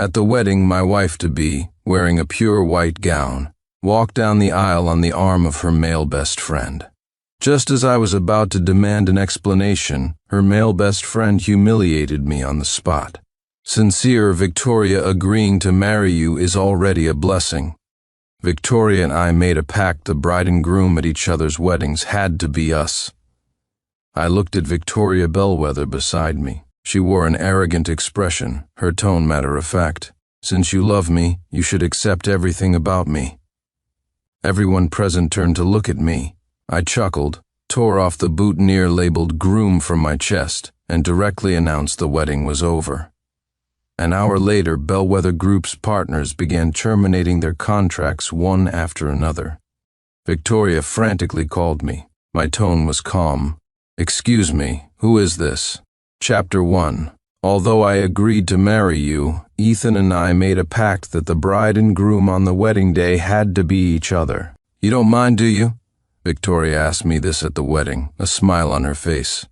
At the wedding, my wife-to-be, wearing a pure white gown, walked down the aisle on the arm of her male best friend. Just as I was about to demand an explanation, her male best friend humiliated me on the spot. Sincere, Victoria agreeing to marry you is already a blessing. Victoria and I made a pact the bride and groom at each other's weddings had to be us. I looked at Victoria Bellwether beside me. She wore an arrogant expression, her tone matter-of-fact. Since you love me, you should accept everything about me. Everyone present turned to look at me. I chuckled, tore off the boutonniere labeled Groom from my chest, and directly announced the wedding was over. An hour later, Bellwether Group's partners began terminating their contracts one after another. Victoria frantically called me. My tone was calm. "Excuse me, who is this?" Chapter 1. Although I agreed to marry you, Ethan and I made a pact that the bride and groom on the wedding day had to be each other. "You don't mind, do you?" Victoria asked me this at the wedding, a smile on her face.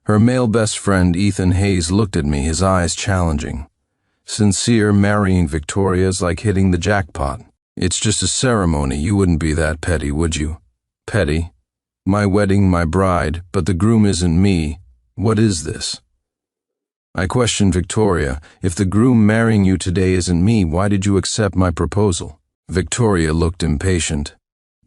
Her male best friend Ethan Hayes looked at me, his eyes challenging. "Sincere, marrying Victoria is like hitting the jackpot. It's just a ceremony, you wouldn't be that petty, would you?" "Petty? My wedding, my bride, but the groom isn't me. What is this?" I questioned Victoria. "If the groom marrying you today isn't me, why did you accept my proposal?" Victoria looked impatient.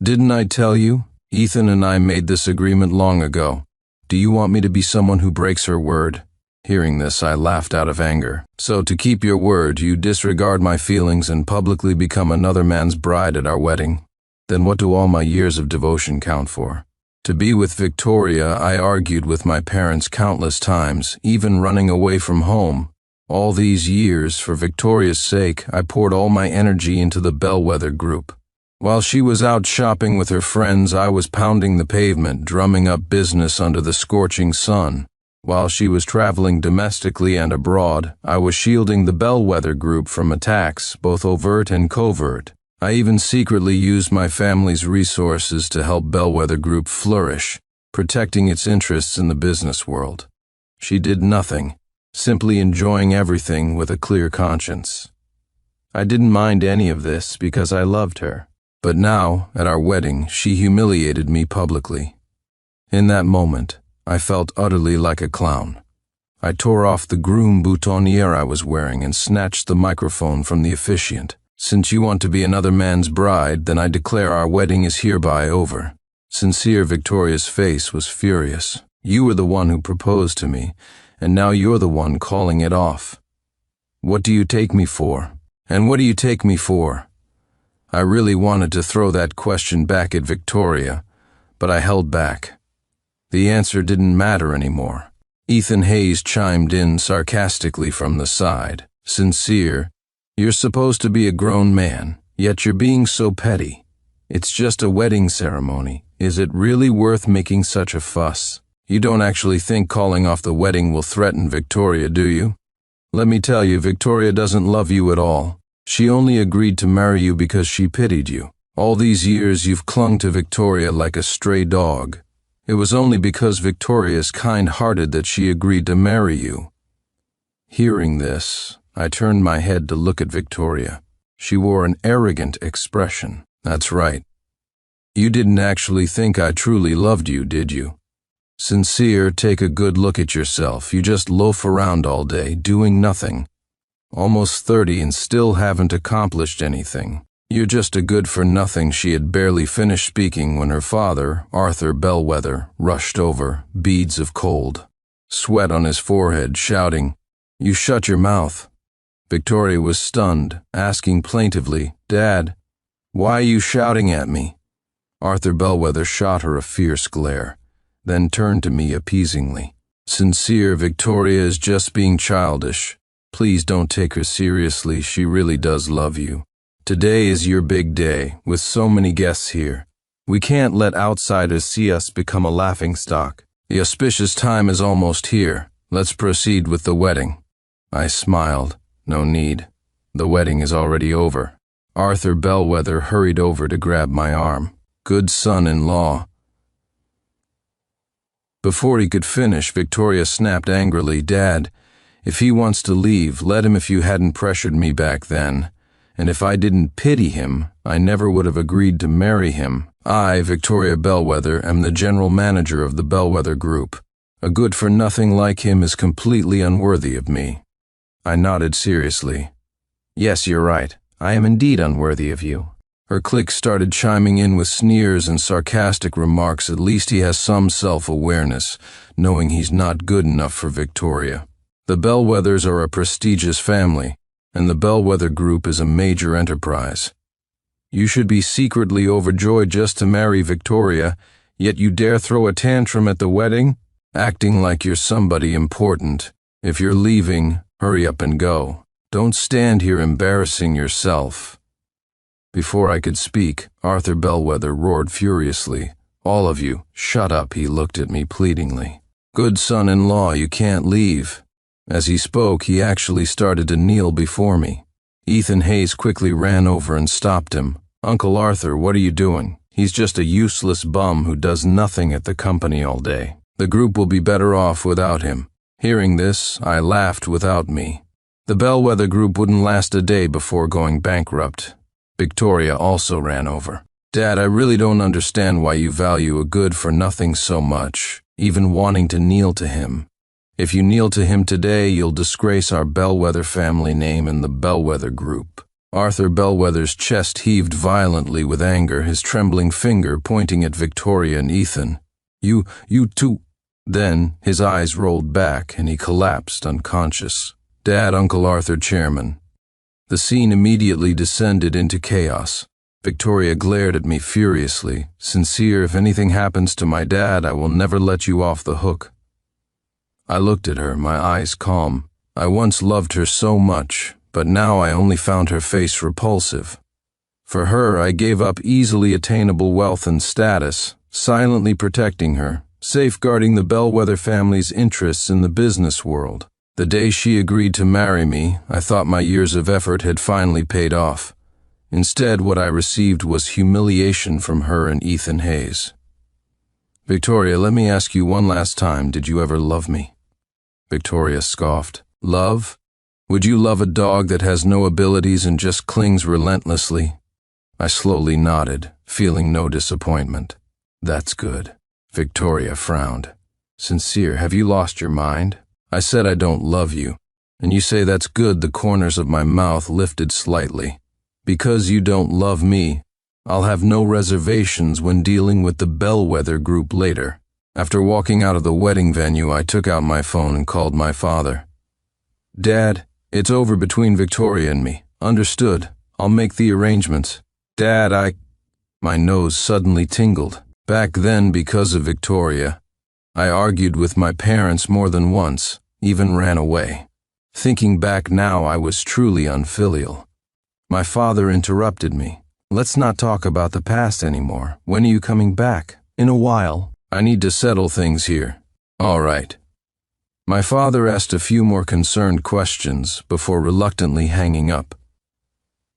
"Didn't I tell you? Ethan and I made this agreement long ago. Do you want me to be someone who breaks her word?" Hearing this, I laughed out of anger. "So to keep your word, you disregard my feelings and publicly become another man's bride at our wedding? Then what do all my years of devotion count for? To be with Victoria, I argued with my parents countless times, even running away from home. All these years, for Victoria's sake, I poured all my energy into the Bellwether Group. While she was out shopping with her friends, I was pounding the pavement, drumming up business under the scorching sun. While she was traveling domestically and abroad, I was shielding the Bellwether Group from attacks, both overt and covert. I even secretly used my family's resources to help Bellwether Group flourish, protecting its interests in the business world. She did nothing, simply enjoying everything with a clear conscience. I didn't mind any of this because I loved her. But now, at our wedding, she humiliated me publicly. In that moment, I felt utterly like a clown. I tore off the groom boutonniere I was wearing and snatched the microphone from the officiant. "Since you want to be another man's bride, then I declare our wedding is hereby over." Sincere, Victoria's face was furious. "You were the one who proposed to me, and now you're the one calling it off. What do you take me for? And what do you take me for?" I really wanted to throw that question back at Victoria, but I held back. The answer didn't matter anymore. Ethan Hayes chimed in sarcastically from the side. "Sincere, you're supposed to be a grown man, yet you're being so petty. It's just a wedding ceremony. Is it really worth making such a fuss? You don't actually think calling off the wedding will threaten Victoria, do you? Let me tell you, Victoria doesn't love you at all. She only agreed to marry you because she pitied you. All these years you've clung to Victoria like a stray dog. It was only because Victoria is kind-hearted that she agreed to marry you." Hearing this, I turned my head to look at Victoria. She wore an arrogant expression. "That's right. You didn't actually think I truly loved you, did you? Sincere, take a good look at yourself. You just loaf around all day, doing nothing. Almost 30 and still haven't accomplished anything. You're just a good-for-nothing." She had barely finished speaking when her father, Arthur Bellwether, rushed over, beads of cold, sweat on his forehead, shouting, "You shut your mouth." Victoria was stunned, asking plaintively, "Dad, why are you shouting at me?" Arthur Bellwether shot her a fierce glare, then turned to me appeasingly. "Sincere, Victoria is just being childish. Please don't take her seriously, she really does love you. Today is your big day, with so many guests here. We can't let outsiders see us become a laughingstock. The auspicious time is almost here. Let's proceed with the wedding." I smiled. No need. The wedding is already over. Arthur Bellwether hurried over to grab my arm. Good son-in-law. Before he could finish, Victoria snapped angrily, "Dad, If he wants to leave, let him if you hadn't pressured me back then. And if I didn't pity him, I never would have agreed to marry him. I, Victoria Bellwether, am the general manager of the Bellwether Group. A good-for-nothing like him is completely unworthy of me." I nodded seriously. "Yes, you're right. I am indeed unworthy of you." Her clique started chiming in with sneers and sarcastic remarks. At least he has some self-awareness, knowing he's not good enough for Victoria. The Bellwethers are a prestigious family, and the Bellwether Group is a major enterprise. You should be secretly overjoyed just to marry Victoria, yet you dare throw a tantrum at the wedding, acting like you're somebody important. If you're leaving, hurry up and go. Don't stand here embarrassing yourself." Before I could speak, Arthur Bellwether roared furiously. "All of you, shut up," he looked at me pleadingly. "Good son-in-law, you can't leave." As he spoke, he actually started to kneel before me. Ethan Hayes quickly ran over and stopped him. "Uncle Arthur, what are you doing? He's just a useless bum who does nothing at the company all day. The group will be better off without him." Hearing this, I laughed without me. The Bellwether Group wouldn't last a day before going bankrupt. Victoria also ran over. "Dad, I really don't understand why you value a good-for-nothing so much, even wanting to kneel to him. If you kneel to him today, you'll disgrace our Bellwether family name and the Bellwether Group." Arthur Bellwether's chest heaved violently with anger, his trembling finger pointing at Victoria and Ethan. You two." Then his eyes rolled back and he collapsed unconscious. "Dad, Uncle Arthur, Chairman." The scene immediately descended into chaos. Victoria glared at me furiously. "Sincere, if anything happens to my dad, I will never let you off the hook." I looked at her, my eyes calm. I once loved her so much, but now I only found her face repulsive. For her, I gave up easily attainable wealth and status, silently protecting her, safeguarding the Bellwether family's interests in the business world. The day she agreed to marry me, I thought my years of effort had finally paid off. Instead, what I received was humiliation from her and Ethan Hayes. "Victoria, let me ask you one last time, did you ever love me?" Victoria scoffed. "Love? Would you love a dog that has no abilities and just clings relentlessly?" I slowly nodded, feeling no disappointment. "That's good." Victoria frowned. "Sincere, have you lost your mind? I said I don't love you, and you say that's good." The corners of my mouth lifted slightly. "Because you don't love me, I'll have no reservations when dealing with the Bellwether Group later." After walking out of the wedding venue, I took out my phone and called my father. "Dad, it's over between Victoria and me. Understood. I'll make the arrangements." "Dad, My nose suddenly tingled. Back then, because of Victoria, I argued with my parents more than once, even ran away. Thinking back now, I was truly unfilial. My father interrupted me. "Let's not talk about the past anymore. When are you coming back?" "In a while. I need to settle things here." "All right." My father asked a few more concerned questions before reluctantly hanging up.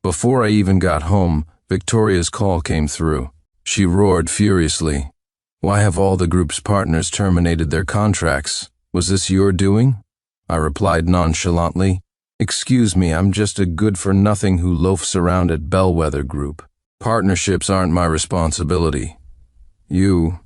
Before I even got home, Victoria's call came through. She roared furiously. "Why have all the group's partners terminated their contracts? Was this your doing?" I replied nonchalantly. "Excuse me, I'm just a good-for-nothing who loafs around at Bellwether Group. Partnerships aren't my responsibility. You,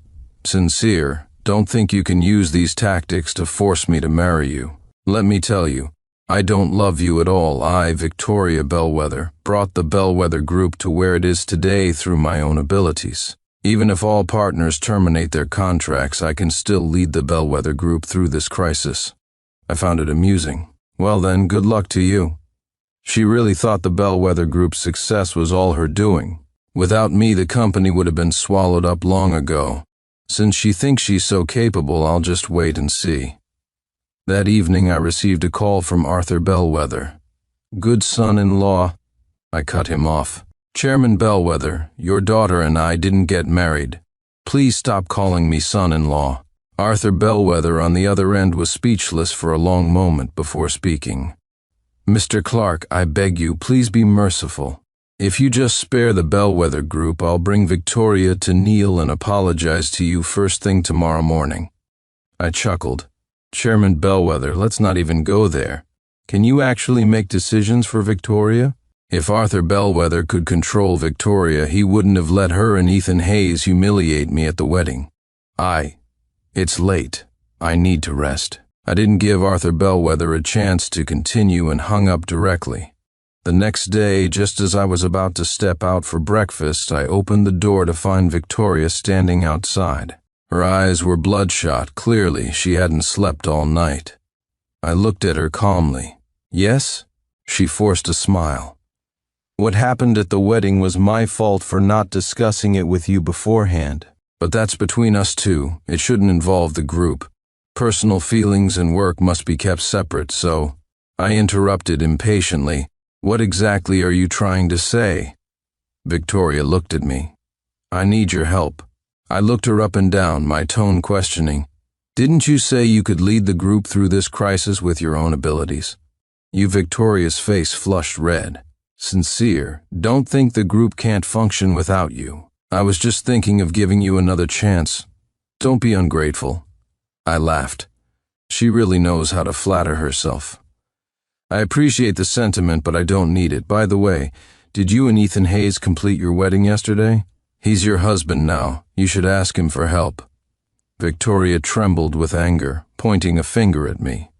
Sincere, don't think you can use these tactics to force me to marry you. Let me tell you, I don't love you at all. I, Victoria Bellwether, brought the Bellwether Group to where it is today through my own abilities. Even if all partners terminate their contracts, I can still lead the Bellwether Group through this crisis." I found it amusing. "Well then, good luck to you." She really thought the Bellwether Group's success was all her doing. Without me, the company would have been swallowed up long ago. Since she thinks she's so capable, I'll just wait and see. That evening, I received a call from Arthur Bellwether. "Good son-in-law." I cut him off. "Chairman Bellwether, your daughter and I didn't get married. Please stop calling me son-in-law." Arthur Bellwether on the other end was speechless for a long moment before speaking. "Mr. Clark, I beg you, please be merciful. If you just spare the Bellwether Group, I'll bring Victoria to kneel and apologize to you first thing tomorrow morning." I chuckled. Chairman Bellwether, let's not even go there. Can you actually make decisions for Victoria? If Arthur Bellwether could control Victoria, he wouldn't have let her and Ethan Hayes humiliate me at the wedding. It's late. I need to rest. I didn't give Arthur Bellwether a chance to continue and hung up directly. The next day, just as I was about to step out for breakfast, I opened the door to find Victoria standing outside. Her eyes were bloodshot. Clearly, she hadn't slept all night. I looked at her calmly. Yes? She forced a smile. What happened at the wedding was my fault for not discussing it with you beforehand. But that's between us two. It shouldn't involve the group. Personal feelings and work must be kept separate, so I interrupted impatiently. What exactly are you trying to say? Victoria looked at me. I need your help. I looked her up and down, my tone questioning. Didn't you say you could lead the group through this crisis with your own abilities? Victoria's face flushed red. Sincere, don't think the group can't function without you. I was just thinking of giving you another chance. Don't be ungrateful. I laughed. She really knows how to flatter herself. I appreciate the sentiment, but I don't need it. By the way, did you and Ethan Hayes complete your wedding yesterday? He's your husband now. You should ask him for help. Victoria trembled with anger, pointing a finger at me.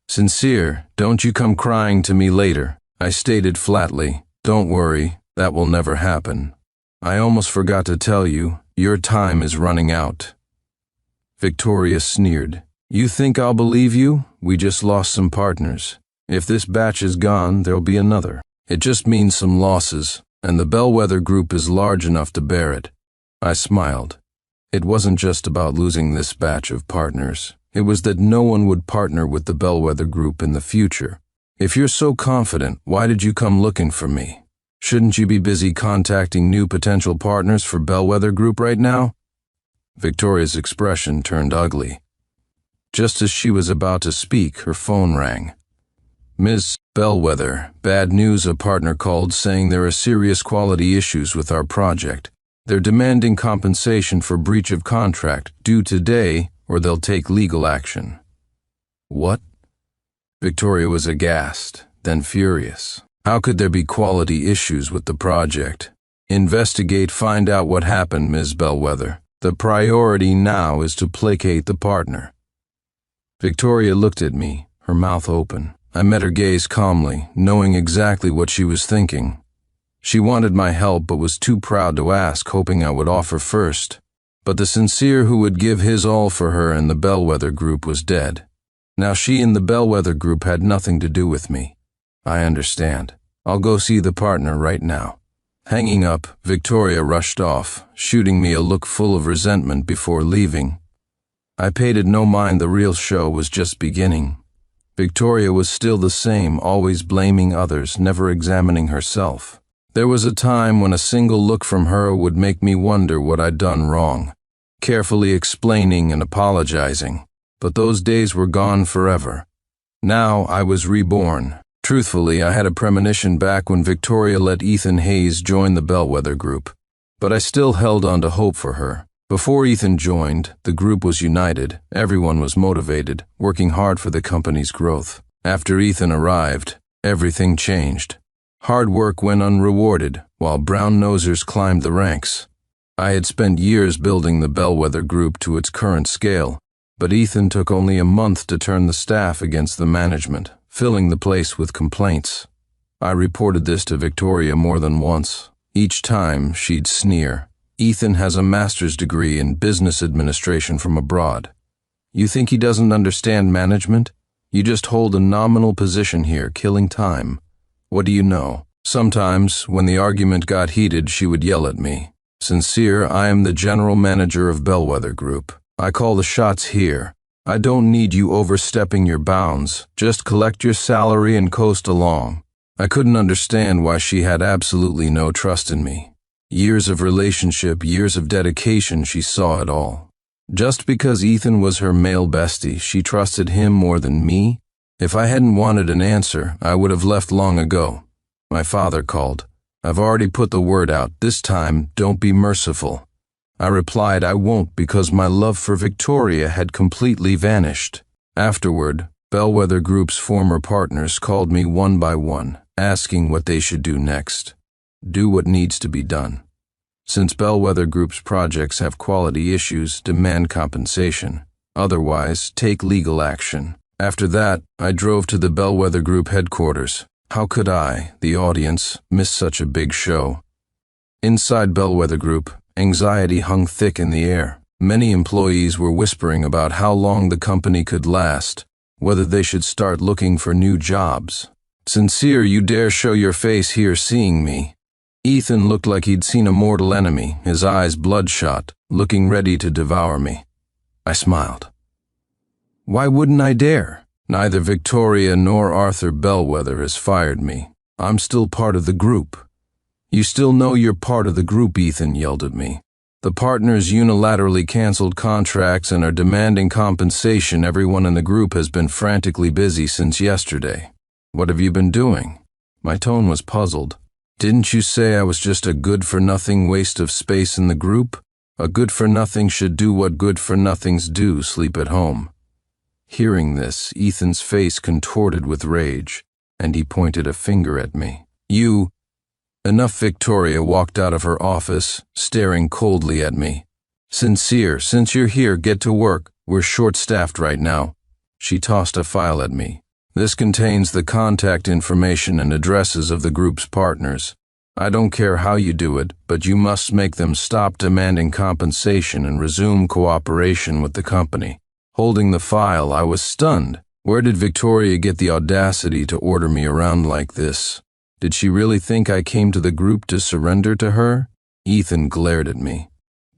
Sincere, don't you come crying to me later. I stated flatly, don't worry, that will never happen. I almost forgot to tell you, your time is running out. Victoria sneered. You think I'll believe you? We just lost some partners. If this batch is gone, there'll be another. It just means some losses, and the Bellwether Group is large enough to bear it. I smiled. It wasn't just about losing this batch of partners. It was that no one would partner with the Bellwether Group in the future. If you're so confident, why did you come looking for me? Shouldn't you be busy contacting new potential partners for Bellwether Group right now? Victoria's expression turned ugly. Just as she was about to speak, her phone rang. Ms. Bellwether, bad news. A partner called saying there are serious quality issues with our project. They're demanding compensation for breach of contract due today, or they'll take legal action. What? Victoria was aghast, then furious. How could there be quality issues with the project? Investigate, find out what happened, Ms. Bellwether. The priority now is to placate the partner. Victoria looked at me, her mouth open. I met her gaze calmly, knowing exactly what she was thinking. She wanted my help but was too proud to ask, hoping I would offer first. But the Sincere who would give his all for her and the Bellwether Group was dead. Now she and the Bellwether Group had nothing to do with me. I understand. I'll go see the partner right now. Hanging up, Victoria rushed off, shooting me a look full of resentment before leaving. I paid it no mind. The real show was just beginning. Victoria was still the same, always blaming others, never examining herself. There was a time when a single look from her would make me wonder what I'd done wrong, carefully explaining and apologizing. But those days were gone forever. Now I was reborn. Truthfully, I had a premonition back when Victoria let Ethan Hayes join the Bellwether Group. But I still held on to hope for her. Before Ethan joined, the group was united. Everyone was motivated, working hard for the company's growth. After Ethan arrived, everything changed. Hard work went unrewarded, while brown-nosers climbed the ranks. I had spent years building the Bellwether Group to its current scale, but Ethan took only a month to turn the staff against the management, filling the place with complaints. I reported this to Victoria more than once. Each time, she'd sneer. Ethan has a master's degree in business administration from abroad. You think he doesn't understand management? You just hold a nominal position here, killing time. What do you know? Sometimes, when the argument got heated, she would yell at me. Sincere, I am the general manager of Bellwether Group. I call the shots here. I don't need you overstepping your bounds. Just collect your salary and coast along. I couldn't understand why she had absolutely no trust in me. Years of relationship, years of dedication, she saw it all. Just because Ethan was her male bestie, she trusted him more than me? If I hadn't wanted an answer, I would have left long ago. My father called. I've already put the word out. This time, don't be merciful. I replied I won't because my love for Victoria had completely vanished. Afterward, Bellwether Group's former partners called me one by one, asking what they should do next. Do what needs to be done. Since Bellwether Group's projects have quality issues, demand compensation. Otherwise, take legal action. After that, I drove to the Bellwether Group headquarters. How could I, the audience, miss such a big show? Inside Bellwether Group, anxiety hung thick in the air. Many employees were whispering about how long the company could last, whether they should start looking for new jobs. Sincere, you dare show your face here seeing me? Ethan looked like he'd seen a mortal enemy, his eyes bloodshot, looking ready to devour me. I smiled. Why wouldn't I dare? Neither Victoria nor Arthur Bellwether has fired me. I'm still part of the group. You still know you're part of the group, Ethan yelled at me. The partners unilaterally canceled contracts and are demanding compensation. Everyone in the group has been frantically busy since yesterday. What have you been doing? My tone was puzzled. Didn't you say I was just a good-for-nothing waste of space in the group? A good-for-nothing should do what good-for-nothings do, sleep at home. Hearing this, Ethan's face contorted with rage, and he pointed a finger at me. You... Enough. Victoria walked out of her office, staring coldly at me. Sincere, since you're here, get to work. We're short-staffed right now. She tossed a file at me. This contains the contact information and addresses of the group's partners. I don't care how you do it, but you must make them stop demanding compensation and resume cooperation with the company. Holding the file, I was stunned. Where did Victoria get the audacity to order me around like this? Did she really think I came to the group to surrender to her? Ethan glared at me.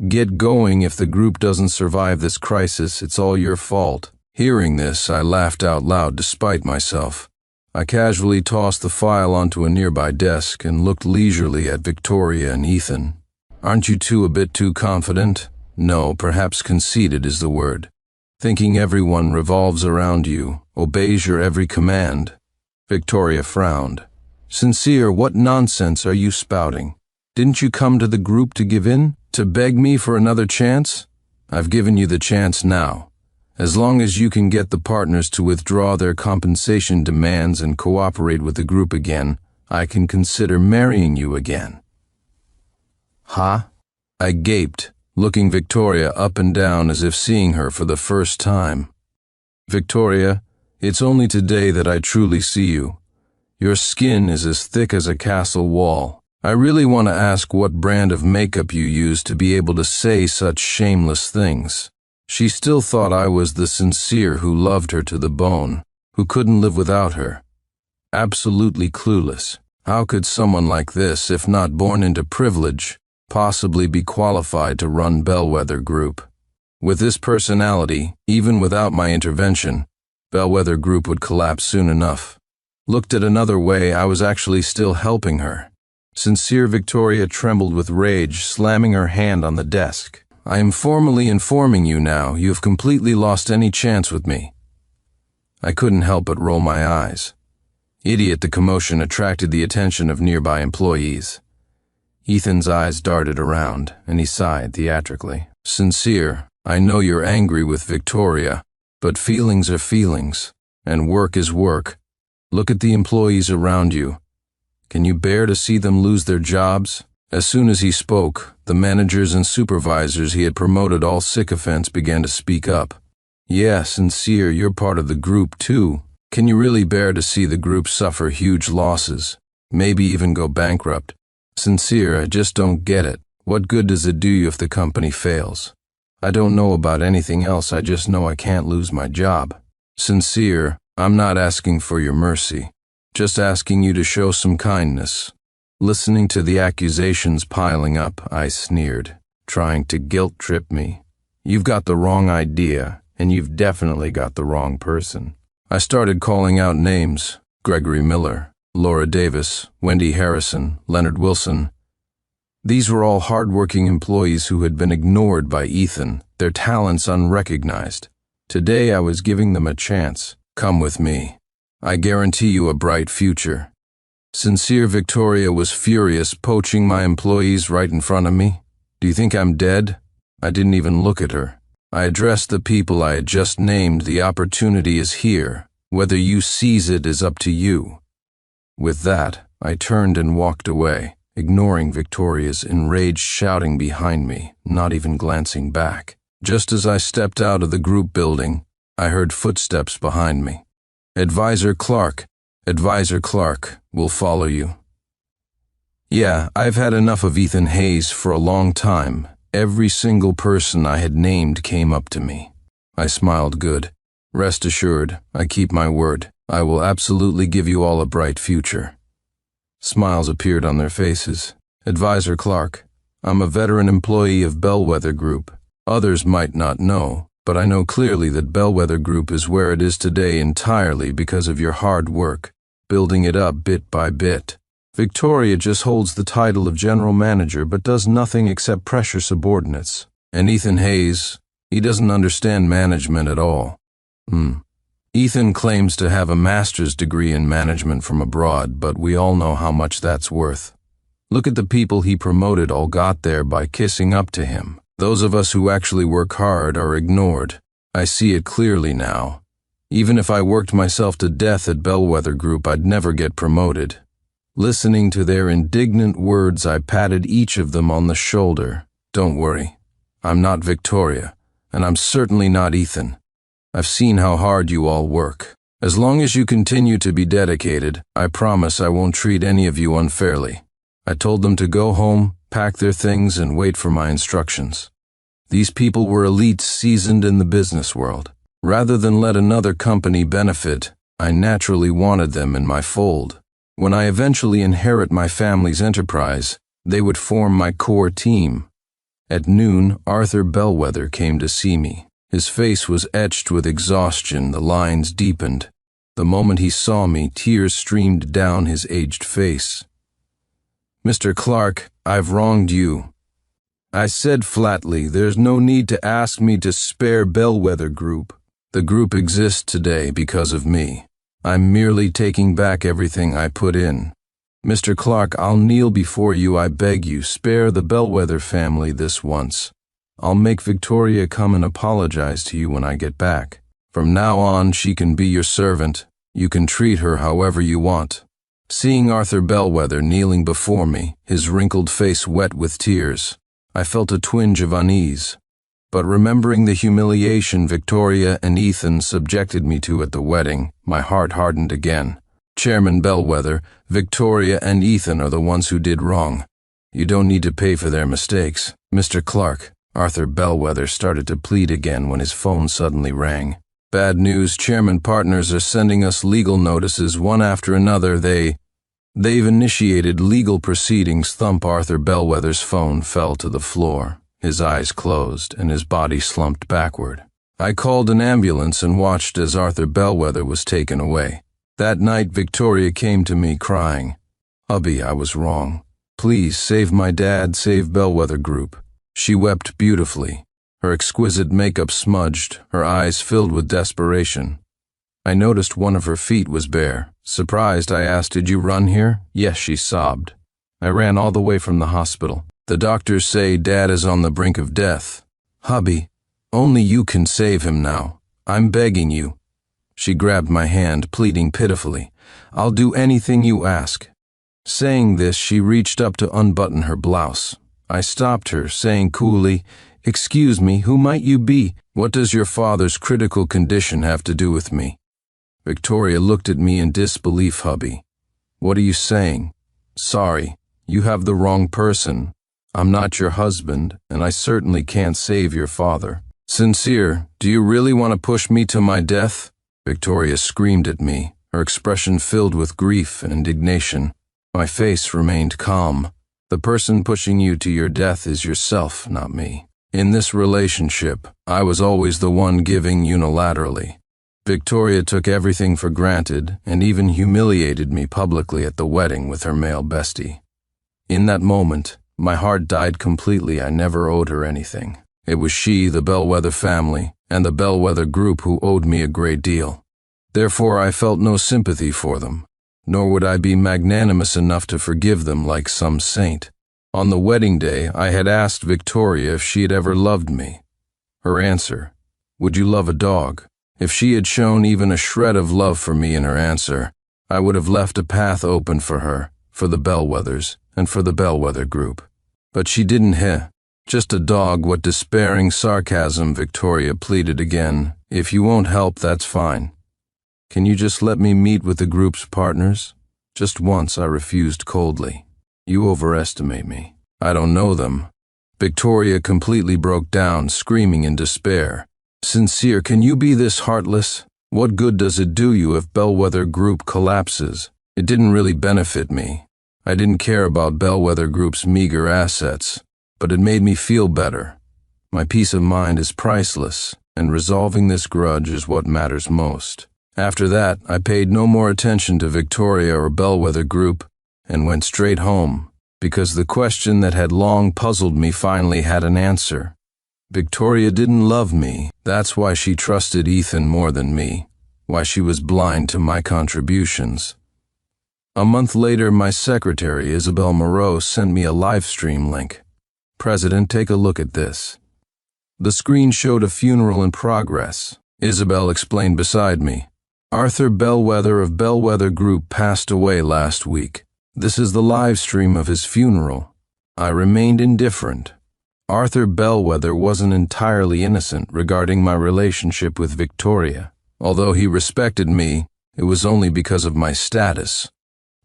Get going. If the group doesn't survive this crisis, it's all your fault. Hearing this, I laughed out loud despite myself. I casually tossed the file onto a nearby desk and looked leisurely at Victoria and Ethan. Aren't you two a bit too confident? No, perhaps conceited is the word. Thinking everyone revolves around you, obeys your every command. Victoria frowned. Sincere, what nonsense are you spouting? Didn't you come to the group to give in? To beg me for another chance? I've given you the chance now. As long as you can get the partners to withdraw their compensation demands and cooperate with the group again, I can consider marrying you again. Huh? I gaped, looking Victoria up and down as if seeing her for the first time. Victoria, it's only today that I truly see you. Your skin is as thick as a castle wall. I really want to ask what brand of makeup you use to be able to say such shameless things. She still thought I was the Sincere who loved her to the bone, who couldn't live without her. Absolutely clueless. How could someone like this, if not born into privilege, possibly be qualified to run Bellwether Group? With this personality, even without my intervention, Bellwether Group would collapse soon enough. Looked at another way, I was actually still helping her. Sincere Victoria trembled with rage, slamming her hand on the desk. I am formally informing you now, you have completely lost any chance with me. I couldn't help but roll my eyes. Idiot, the commotion attracted the attention of nearby employees. Ethan's eyes darted around, and he sighed theatrically. Sincere, I know you're angry with Victoria, but feelings are feelings, and work is work. Look at the employees around you. Can you bear to see them lose their jobs? As soon as he spoke, the managers and supervisors he had promoted, all sycophants, began to speak up. Yeah, Sincere, you're part of the group too. Can you really bear to see the group suffer huge losses? Maybe even go bankrupt? Sincere, I just don't get it. What good does it do you if the company fails? I don't know about anything else, I just know I can't lose my job. Sincere, I'm not asking for your mercy, just asking you to show some kindness. Listening to the accusations piling up, I sneered, trying to guilt-trip me. You've got the wrong idea, and you've definitely got the wrong person. I started calling out names: Gregory Miller, Laura Davis, Wendy Harrison, Leonard Wilson. These were all hard-working employees who had been ignored by Ethan, their talents unrecognized. Today I was giving them a chance. Come with me. I guarantee you a bright future. Sincere Victoria was furious, poaching my employees right in front of me. Do you think I'm dead? I didn't even look at her. I addressed the people I had just named. The opportunity is here. Whether you seize it is up to you. With that, I turned and walked away, ignoring Victoria's enraged shouting behind me, not even glancing back. Just as I stepped out of the group building, I heard footsteps behind me. Advisor Clark will follow you. Yeah, I've had enough of Ethan Hayes for a long time. Every single person I had named came up to me. I smiled good. Rest assured, I keep my word. I will absolutely give you all a bright future. Smiles appeared on their faces. Advisor Clark, I'm a veteran employee of Bellwether Group. Others might not know, but I know clearly that Bellwether Group is where it is today entirely because of your hard work, building it up bit by bit. Victoria just holds the title of general manager but does nothing except pressure subordinates. And Ethan Hayes, he doesn't understand management at all. Ethan claims to have a master's degree in management from abroad, but we all know how much that's worth. Look at the people he promoted all got there by kissing up to him. Those of us who actually work hard are ignored. I see it clearly now. Even if I worked myself to death at Bellwether Group, I'd never get promoted. Listening to their indignant words, I patted each of them on the shoulder. Don't worry. I'm not Victoria, and I'm certainly not Ethan. I've seen how hard you all work. As long as you continue to be dedicated, I promise I won't treat any of you unfairly. I told them to go home, pack their things, and wait for my instructions. These people were elites seasoned in the business world. Rather than let another company benefit, I naturally wanted them in my fold. When I eventually inherit my family's enterprise, they would form my core team. At noon, Arthur Bellwether came to see me. His face was etched with exhaustion, the lines deepened. The moment he saw me, tears streamed down his aged face. Mr. Clark, I've wronged you. I said flatly, there's no need to ask me to spare Bellwether Group. The group exists today because of me. I'm merely taking back everything I put in. Mr. Clark, I'll kneel before you. I beg you, spare the Bellwether family this once. I'll make Victoria come and apologize to you when I get back. From now on, she can be your servant. You can treat her however you want. Seeing Arthur Bellwether kneeling before me, his wrinkled face wet with tears, I felt a twinge of unease. But remembering the humiliation Victoria and Ethan subjected me to at the wedding, my heart hardened again. Chairman Bellwether, Victoria and Ethan are the ones who did wrong. You don't need to pay for their mistakes. Mr. Clark, Arthur Bellwether started to plead again when his phone suddenly rang. Bad news, Chairman Partners are sending us legal notices one after another. They've initiated legal proceedings. Thump. Arthur Bellwether's phone fell to the floor. His eyes closed and his body slumped backward. I called an ambulance and watched as Arthur Bellwether was taken away. That night, Victoria came to me crying, "Hubby, I was wrong. Please save my dad, save Bellwether Group." She wept beautifully, her exquisite makeup smudged, her eyes filled with desperation. I noticed one of her feet was bare. Surprised, I asked, "Did you run here?" "Yes," she sobbed. "I ran all the way from the hospital. The doctors say Dad is on the brink of death. Hubby, only you can save him now. I'm begging you." She grabbed my hand, pleading pitifully. "I'll do anything you ask." Saying this, she reached up to unbutton her blouse. I stopped her, saying coolly, "Excuse me, who might you be? What does your father's critical condition have to do with me?" Victoria looked at me in disbelief. "Hubby, what are you saying?" "Sorry, you have the wrong person. I'm not your husband, and I certainly can't save your father." "Sincere, do you really want to push me to my death?" Victoria screamed at me, her expression filled with grief and indignation. My face remained calm. "The person pushing you to your death is yourself, not me. In this relationship, I was always the one giving unilaterally. Victoria took everything for granted and even humiliated me publicly at the wedding with her male bestie. In that moment, my heart died completely. I never owed her anything. It was she, the Bellwether family, and the Bellwether Group who owed me a great deal. Therefore, I felt no sympathy for them, nor would I be magnanimous enough to forgive them like some saint. On the wedding day, I had asked Victoria if she had ever loved me. Her answer, "Would you love a dog?" If she had shown even a shred of love for me in her answer, I would have left a path open for her, for the Bellwethers, and for the Bellwether Group. But she didn't just a dog. What despairing sarcasm. Victoria pleaded again. "If you won't help, that's fine. Can you just let me meet with the group's partners?" Just once I refused coldly. "You overestimate me. I don't know them." Victoria completely broke down, screaming in despair. "Sincere, can you be this heartless? What good does it do you if Bellwether Group collapses? It didn't really benefit me. I didn't care about Bellwether Group's meager assets, but it made me feel better. My peace of mind is priceless, and resolving this grudge is what matters most." After that, I paid no more attention to Victoria or Bellwether Group and went straight home, because the question that had long puzzled me finally had an answer. Victoria didn't love me. That's why she trusted Ethan more than me, why she was blind to my contributions. A month later, my secretary, Isabel Moreau, sent me a live stream link. "President, take a look at this." The screen showed a funeral in progress. Isabel explained beside me. "Arthur Bellwether of Bellwether Group passed away last week. This is the live stream of his funeral." I remained indifferent. Arthur Bellwether wasn't entirely innocent regarding my relationship with Victoria. Although he respected me, it was only because of my status.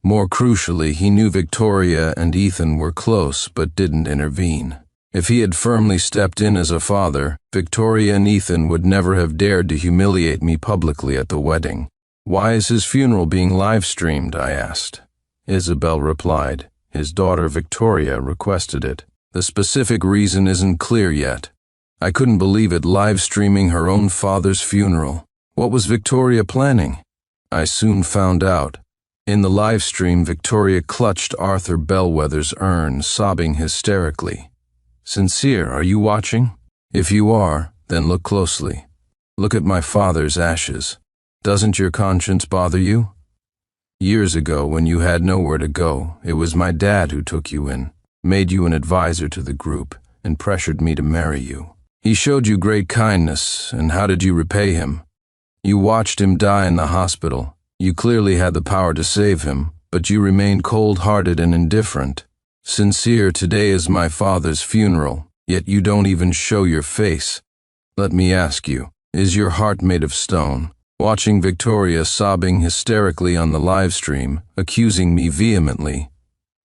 More crucially, he knew Victoria and Ethan were close but didn't intervene. If he had firmly stepped in as a father, Victoria and Ethan would never have dared to humiliate me publicly at the wedding. "Why is his funeral being live-streamed?" I asked. Isabel replied, "His daughter Victoria requested it. The specific reason isn't clear yet." I couldn't believe it, live-streaming her own father's funeral. What was Victoria planning? I soon found out. In the live stream, Victoria clutched Arthur Bellwether's urn, sobbing hysterically. "Sincere, are you watching? If you are, then look closely. Look at my father's ashes. Doesn't your conscience bother you? Years ago, when you had nowhere to go, it was my dad who took you in, made you an advisor to the group, and pressured me to marry you. He showed you great kindness, and how did you repay him? You watched him die in the hospital. You clearly had the power to save him, but you remained cold-hearted and indifferent. Sincere, today is my father's funeral, yet you don't even show your face. Let me ask you, is your heart made of stone?" Watching Victoria sobbing hysterically on the live stream, accusing me vehemently,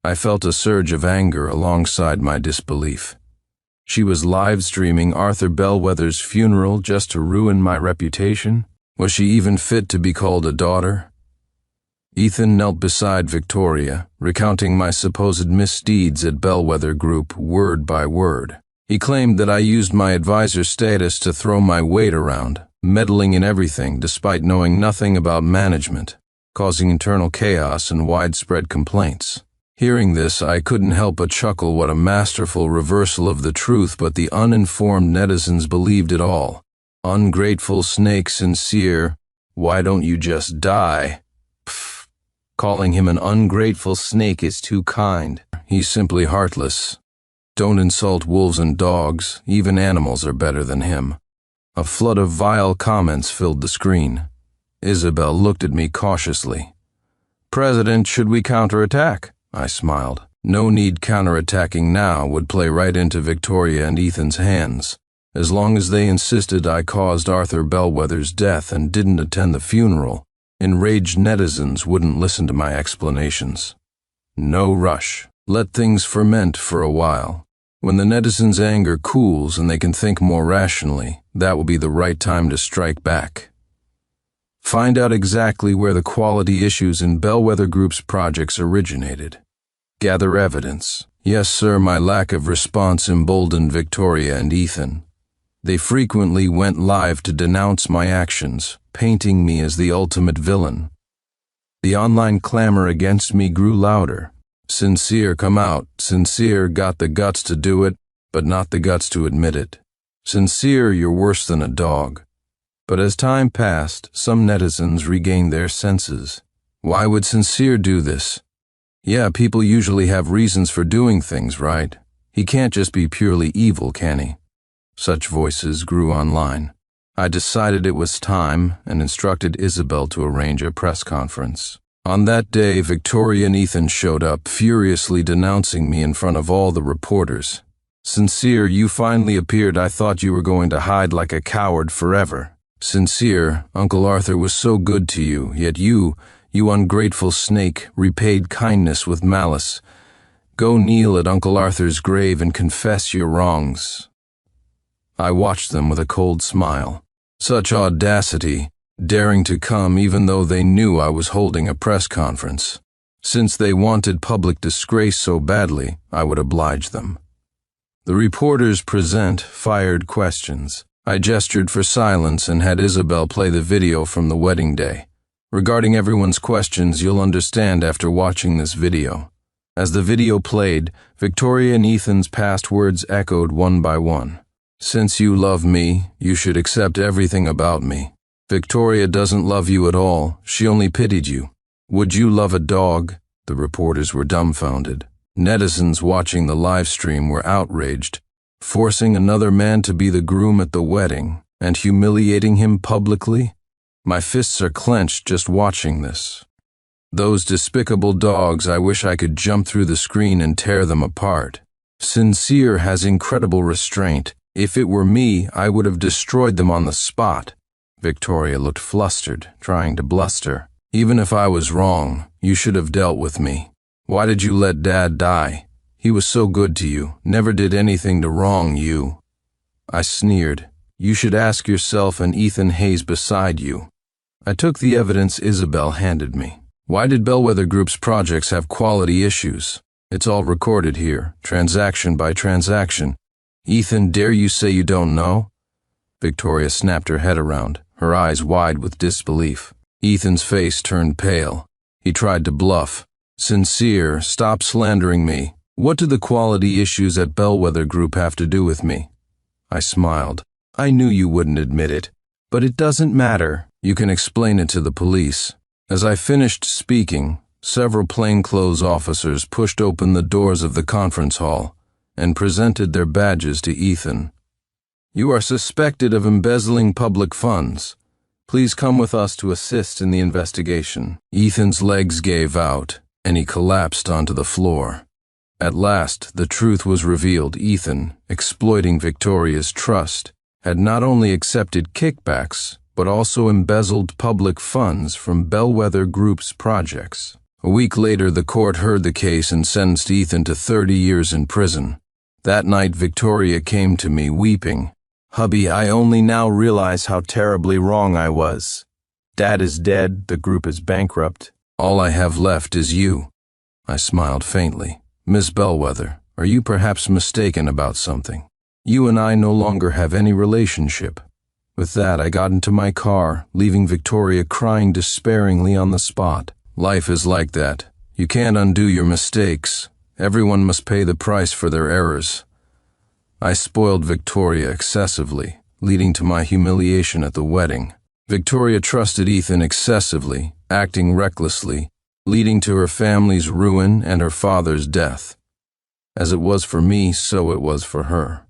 I felt a surge of anger alongside my disbelief. She was live-streaming Arthur Bellwether's funeral just to ruin my reputation? Was she even fit to be called a daughter? Ethan knelt beside Victoria, recounting my supposed misdeeds at Bellwether Group word by word. He claimed that I used my advisor status to throw my weight around, meddling in everything despite knowing nothing about management, causing internal chaos and widespread complaints. Hearing this, I couldn't help but chuckle. What a masterful reversal of the truth, but the uninformed netizens believed it all. "Ungrateful snake, Sincere, why don't you just die?" Pfft. Calling him an ungrateful snake is too kind. He's simply heartless. Don't insult wolves and dogs, even animals are better than him. A flood of vile comments filled the screen. Isabel looked at me cautiously. "President, should we counterattack?" I smiled. No need counterattacking now, would play right into Victoria and Ethan's hands. As long as they insisted I caused Arthur Bellwether's death and didn't attend the funeral, enraged netizens wouldn't listen to my explanations. No rush. Let things ferment for a while. When the netizens' anger cools and they can think more rationally, that will be the right time to strike back. Find out exactly where the quality issues in Bellwether Group's projects originated. Gather evidence. Yes, sir, my lack of response emboldened Victoria and Ethan. They frequently went live to denounce my actions, painting me as the ultimate villain. The online clamor against me grew louder. "Sincere, come out. Sincere got the guts to do it, but not the guts to admit it. Sincere, you're worse than a dog." But as time passed, some netizens regained their senses. Why would Sincere do this? Yeah, people usually have reasons for doing things, right? He can't just be purely evil, can he? Such voices grew online. I decided it was time and instructed Isabel to arrange a press conference. On that day, Victoria and Ethan showed up, furiously denouncing me in front of all the reporters. Sincere, you finally appeared. I thought you were going to hide like a coward forever. Sincere, Uncle Arthur was so good to you, yet you ungrateful snake, repaid kindness with malice. Go kneel at Uncle Arthur's grave and confess your wrongs. I watched them with a cold smile. Such audacity, daring to come even though they knew I was holding a press conference. Since they wanted public disgrace so badly, I would oblige them. The reporters fired questions. I gestured for silence and had Isabel play the video from the wedding day. Regarding everyone's questions, you'll understand after watching this video. As the video played, Victoria and Ethan's past words echoed one by one. Since you love me, you should accept everything about me. Victoria doesn't love you at all, she only pitied you. Would you love a dog? The reporters were dumbfounded. Netizens watching the live stream were outraged. Forcing another man to be the groom at the wedding and humiliating him publicly? My fists are clenched just watching this. Those despicable dogs, I wish I could jump through the screen and tear them apart. Sincere has incredible restraint. If it were me, I would have destroyed them on the spot. Victoria looked flustered, trying to bluster. Even if I was wrong, you should have dealt with me. Why did you let Dad die? He was so good to you, never did anything to wrong you. I sneered. You should ask yourself and Ethan Hayes beside you. I took the evidence Isabel handed me. Why did Bellwether Group's projects have quality issues? It's all recorded here, transaction by transaction. Ethan, dare you say you don't know? Victoria snapped her head around, her eyes wide with disbelief. Ethan's face turned pale. He tried to bluff. Sincere, stop slandering me. What do the quality issues at Bellwether Group have to do with me? I smiled. I knew you wouldn't admit it, but it doesn't matter. You can explain it to the police. As I finished speaking, several plainclothes officers pushed open the doors of the conference hall and presented their badges to Ethan. You are suspected of embezzling public funds. Please come with us to assist in the investigation. Ethan's legs gave out, and he collapsed onto the floor. At last, the truth was revealed. Ethan, exploiting Victoria's trust, had not only accepted kickbacks, but also embezzled public funds from Bellwether Group's projects. A week later, the court heard the case and sentenced Ethan to 30 years in prison. That night, Victoria came to me, weeping. Hubby, I only now realize how terribly wrong I was. Dad is dead, the group is bankrupt. All I have left is you. I smiled faintly. Miss Bellwether, are you perhaps mistaken about something? You and I no longer have any relationship. With that, I got into my car, leaving Victoria crying despairingly on the spot. Life is like that. You can't undo your mistakes. Everyone must pay the price for their errors. I spoiled Victoria excessively, leading to my humiliation at the wedding. Victoria trusted Ethan excessively, acting recklessly, leading to her family's ruin and her father's death. As it was for me, so it was for her.